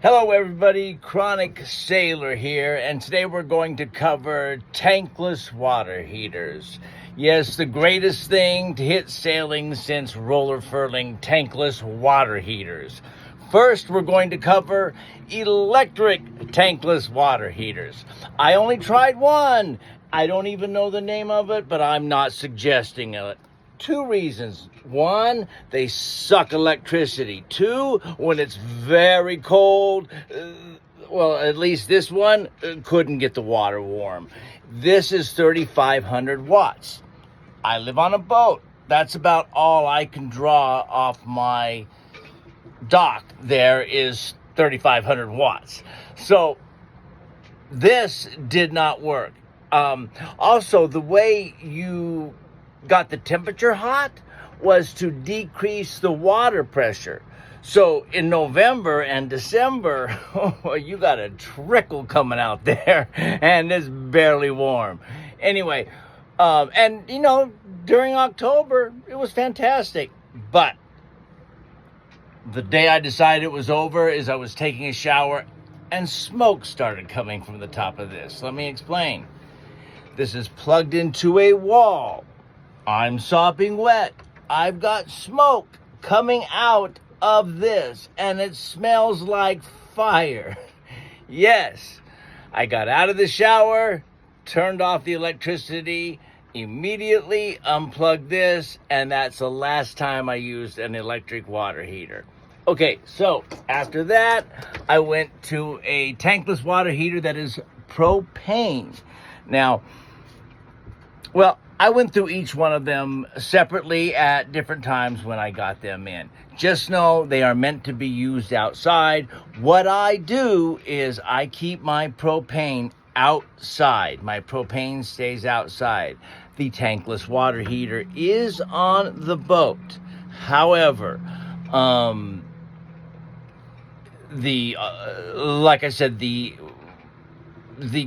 Hello everybody, Chronic Sailor here, and today we're going to cover tankless water heaters. Yes, the greatest thing to hit sailing since roller furling, tankless water heaters. First, we're going to cover electric tankless water heaters. I only tried one. I don't even know the name of it, but I'm not suggesting it. Two reasons. One, they suck electricity. Two, when it's very cold, well, at least this one couldn't get the water warm. This is 3,500 watts. I live on a boat. That's about all I can draw off my dock. There is 3,500 watts. So this did not work. Also, the way you got the temperature hot was to decrease the water pressure. So in November and December, you got a trickle coming out there and it's barely warm. Anyway, and you know, during October, it was fantastic. But the day I decided it was over is I was taking a shower and smoke started coming from the top of this. Let me explain. This is plugged into a wall. I'm sopping wet. I've got smoke coming out of this, and it smells like fire. Yes, I got out of the shower, turned off the electricity, immediately unplugged this, and that's the last time I used an electric water heater. Okay, so after that, I went to a tankless water heater that is propane. Now, well, I went through each one of them separately at different times when I got them in. Just know they are meant to be used outside. What I do is I keep my propane outside. My propane stays outside. The tankless water heater is on the boat. However, like I said, the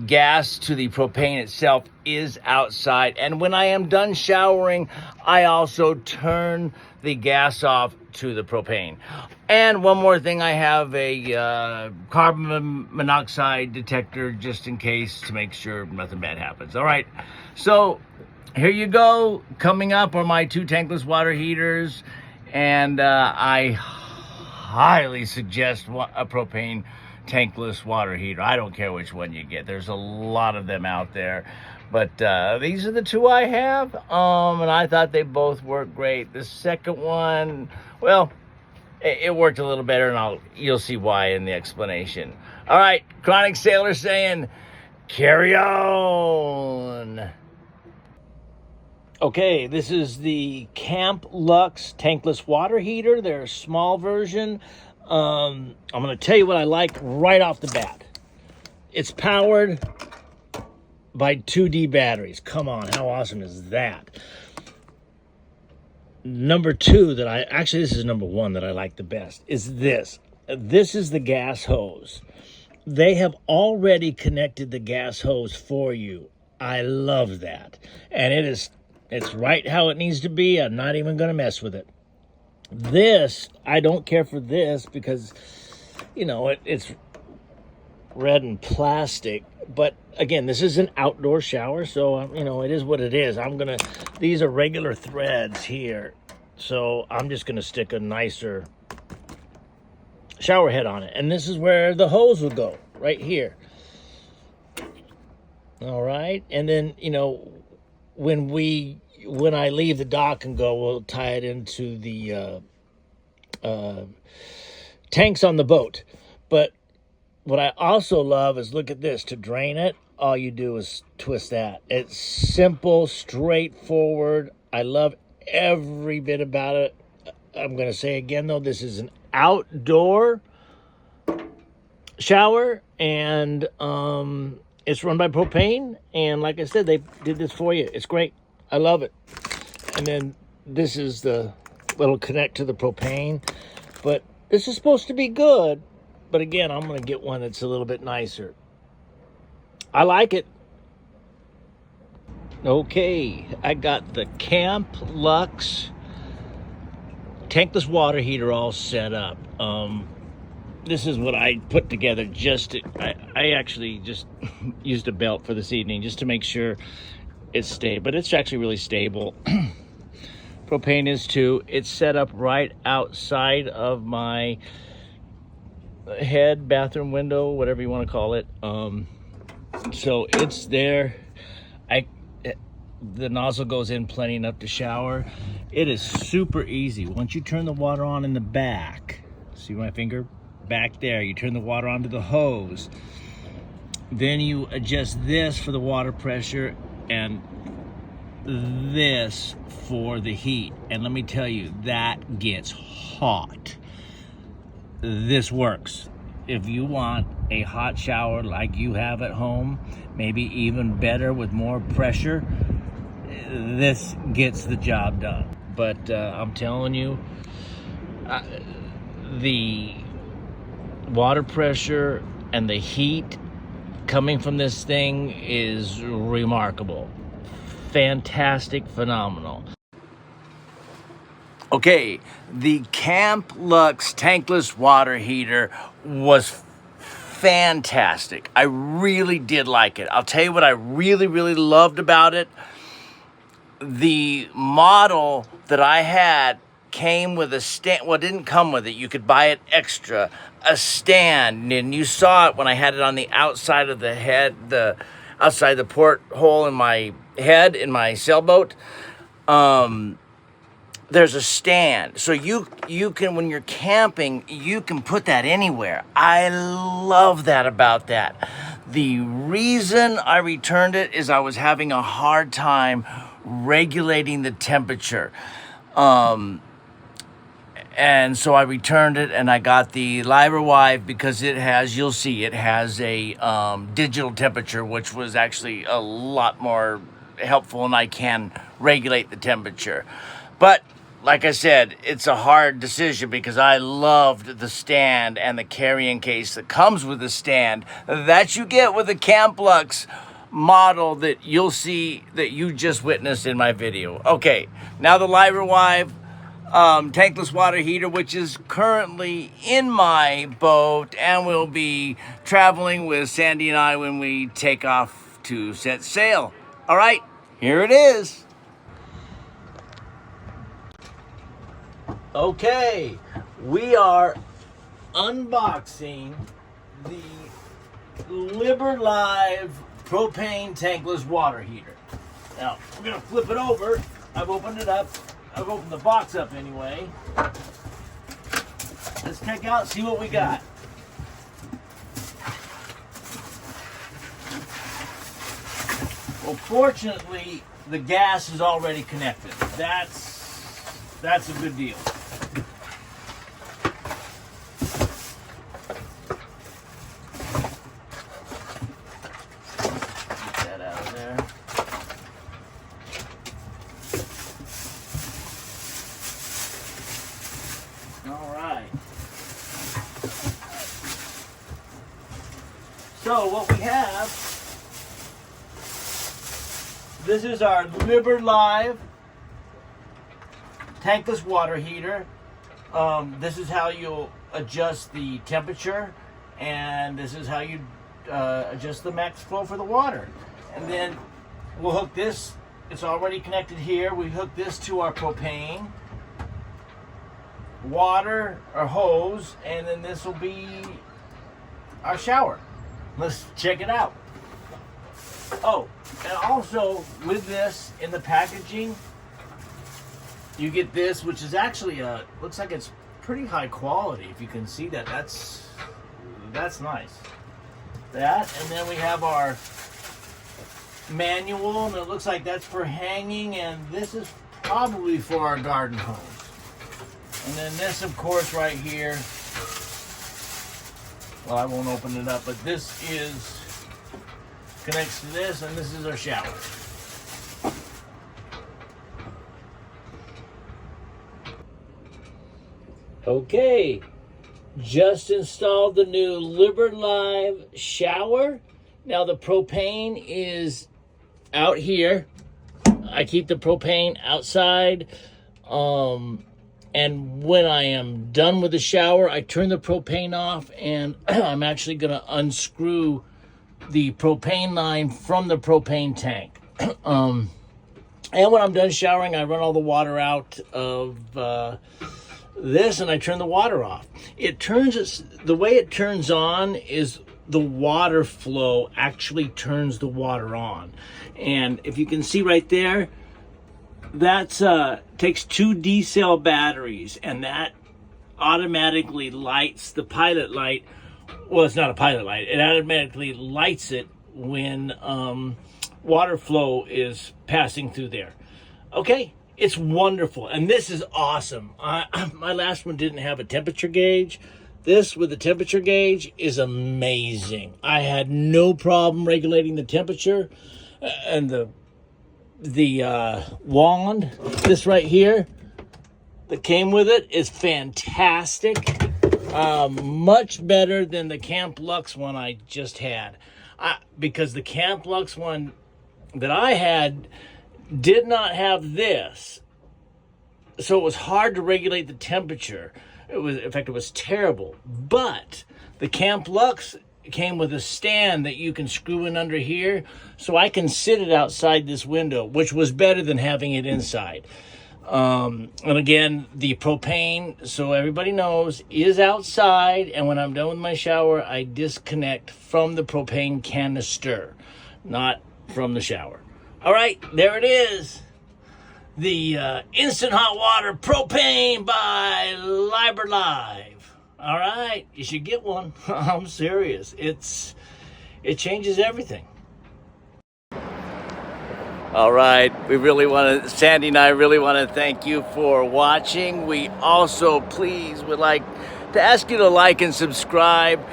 gas to the propane itself is outside. And when I am done showering, I also turn the gas off to the propane. And one more thing, I have a carbon monoxide detector just in case, to make sure nothing bad happens. All right, so here you go. Coming up are my two tankless water heaters, and I highly suggest a propane tankless water heater. I don't care which one you get. There's a lot of them out there, but these are the two I have, and I thought they both worked great. The second one, well, it worked a little better, and you'll see why in the explanation. All right, Chronic Sailor saying, carry on. Okay, this is the Camp Lux tankless water heater. They're a small version. I'm going to tell you what I like right off the bat. It's powered by 2D batteries. Come on, how awesome is that? Number two this is number one that I like the best, is this. This is the gas hose. They have already connected the gas hose for you. I love that. And it's right how it needs to be. I'm not even going to mess with it. This, I don't care for this because, you know, it's red and plastic. But again, this is an outdoor shower, so, you know, it is what it is. These are regular threads here. So I'm just going to stick a nicer shower head on it. And this is where the hose will go, right here. All right. And then, you know, when I leave the dock and go, we'll tie it into the tanks on the boat. But what I also love is, look at this. To drain it, all you do is twist that. It's simple, straightforward. I love every bit about it. I'm going to say again, though, this is an outdoor shower, and it's run by propane. And like I said, they did this for you. It's great. I love it. And then this is it'll connect to the propane. But this is supposed to be good. But again, I'm going to get one that's a little bit nicer. I like it. Okay, I got the Camp Lux tankless water heater all set up. this is what I put together I actually just used a belt for this evening just to make sure it's stable, but it's actually really stable. Propane is too. It's set up right outside of my head, bathroom window, whatever you want to call it. So it's there. The nozzle goes in plenty enough to shower. It is super easy. Once you turn the water on in the back, see my finger back there, you turn the water onto the hose, then you adjust this for the water pressure and this for the heat. And let me tell you, that gets hot. This works. If you want a hot shower like you have at home, maybe even better with more pressure, this gets the job done. But I'm telling you, the water pressure and the heat coming from this thing is remarkable. Fantastic, phenomenal. Okay, the Camp Lux tankless water heater was fantastic. I really did like it. I'll tell you what I really, really loved about it. The model that I had came with a stand. Well, it didn't come with it. You could buy it extra, a stand. And you saw it when I had it on the outside of the head, outside the porthole in my head, in my sailboat. There's a stand. So you can, when you're camping, you can put that anywhere. I love that about that. The reason I returned it is I was having a hard time regulating the temperature. And so I returned it and I got the LiveWire because it has, you'll see, it has a digital temperature, which was actually a lot more helpful, and I can regulate the temperature. But like I said, it's a hard decision because I loved the stand and the carrying case that comes with the stand that you get with the Camp Lux model that you'll see, that you just witnessed in my video. Okay, now the LiveWire tankless water heater, which is currently in my boat and will be traveling with Sandy and I when we take off to set sail. All right, here it is. Okay, we are unboxing the LiveWire propane tankless water heater. Now, we're gonna flip it over. I've opened it up. I've opened the box up anyway. Let's check out, see what we got. Well, fortunately, the gas is already connected. That's a good deal. So what we have, this is our LiveWire tankless water heater. This is how you'll adjust the temperature, and this is how you adjust the max flow for the water. And then we'll hook this, it's already connected here, we hook this to our propane, water, or hose, and then this will be our shower. Let's check it out. Oh, and also with this in the packaging, you get this, which is actually looks like it's pretty high quality. If you can see that, that's nice. That, and then we have our manual, and it looks like that's for hanging, and this is probably for our garden hose. And then this, of course, right here. Well, I won't open it up, but this connects to this, and this is our shower. Okay, just installed the new LiveWire shower. Now the propane is out here. I keep the propane outside. And when I am done with the shower, I turn the propane off, and I'm actually going to unscrew the propane line from the propane tank. And when I'm done showering, I run all the water out of this, and I turn the water off. The way it turns on is the water flow actually turns the water on. And if you can see right there, that's takes 2 D-cell batteries, and that automatically lights the pilot light. Well, it's not a pilot light. It automatically lights it when water flow is passing through there. Okay, it's wonderful, and this is awesome. My last one didn't have a temperature gauge. This with the temperature gauge is amazing. I had no problem regulating the temperature, and the wand, this right here, that came with it is fantastic. Much better than the Camp Lux one I just had. Because the Camp Lux one that I had did not have this. So it was hard to regulate the temperature. In fact, it was terrible. But the Camp Lux came with a stand that you can screw in under here, so I can sit it outside this window, which was better than having it inside. And again, the propane, so everybody knows, is outside, and when I'm done with my shower, I disconnect from the propane canister, not from the shower. All right, there it is. The Instant Hot Water Propane by Liber Live. All right, you should get one. I'm serious. It changes everything. All right, Sandy and I really want to thank you for watching. We also, please, would like to ask you to like and subscribe.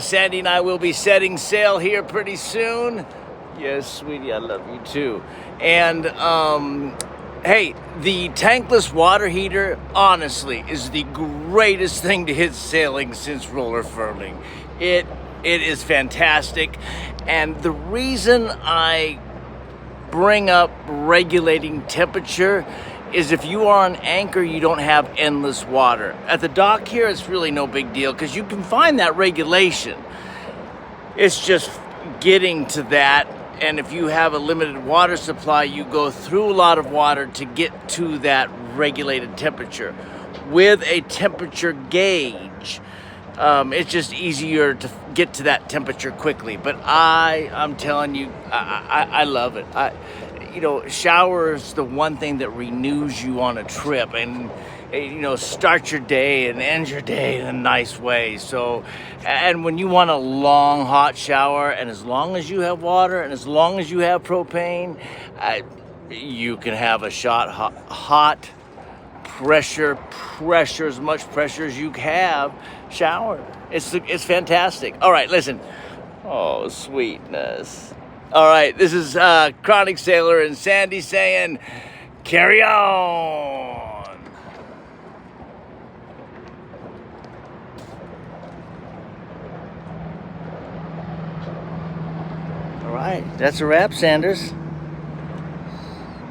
Sandy and I will be setting sail here pretty soon. Yes, sweetie, I love you too. And hey, the tankless water heater, honestly, is the greatest thing to hit sailing since roller furling. It is fantastic. And the reason I bring up regulating temperature is if you are on anchor, you don't have endless water. At the dock here, it's really no big deal because you can find that regulation. It's just getting to that. And if you have a limited water supply, you go through a lot of water to get to that regulated temperature. With a temperature gauge, it's just easier to get to that temperature quickly. But I'm telling you, I love it. Shower is the one thing that renews you on a trip, and start your day and end your day in a nice way. So, and when you want a long hot shower, and as long as you have water and as long as you have propane, you can have a hot pressure, as much pressure as you have shower. It's fantastic. All right, listen. Oh, sweetness. All right, this is Chronic Sailor and Sandy saying, carry on. All right, that's a wrap, Sanders.